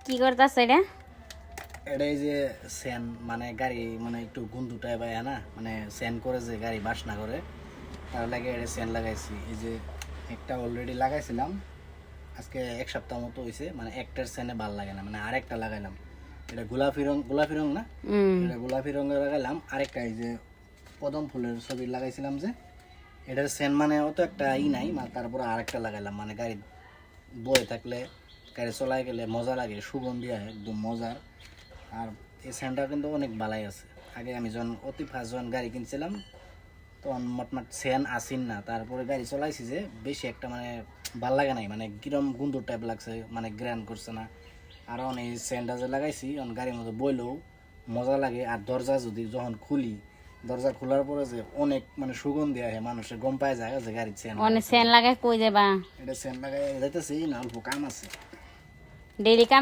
কি করতাছ এটা? এটাই যে সেন মানে গাড়ি মানে একটু গন্ধুটাই পায় না, মানে সেন করে যে গাড়ি বাসনা করে, তার লাগে এটা সেন লাগাইছি। এই যে একটা অলরেডি লাগাইছিলাম, আজকে এক সপ্তাহ মতো হয়েছে, মানে একটার সেনে ভাল লাগে না, মানে আরেকটা লাগাইলাম। এটা গোলাপি রং না, এটা গোলাপি রঙের লাগাইলাম। আরেকটা এই যে পদম ফুলের ছবি লাগাইছিলাম, যে এটার সেন মানে অত একটা নাই, মানে তারপরে আরেকটা লাগাইলাম। মানে গাড়ি বয়ে থাকলে, গাড়ি চলাই গেলে মজা লাগে, সুগন্ধি হয় একদম মজার। আর এই সেন্টটা কিন্তু অনেক ভালাই আছে। আগে আমি যখন অতি ফার্স্ট যখন গাড়ি কিনছিলাম তখন মোটমাট সেন আসিন না, তারপরে গাড়ি চলাইছি যে বেশি একটা মানে ভাল লাগে নাই, মানে কিরম গুন্দুর টাইপ লাগছে, মানে গ্র্যান্ড করছে না। আর অনেক সেন্টটা যে লাগাইছি অন গাড়ির মধ্যে বইলেও মজা লাগে। আর দরজা যদি যখন খুলি, দরজা খোলার পরে যে অনেক মানে সুগন্ধি আসে, মানুষের গম পায় যায় যে গাড়ির সেন অনেক সেন লাগায় কই যাবা? এটা সেন লাগাই যাইতেছি না, অল্প কাম আছে। ডেইলি কাম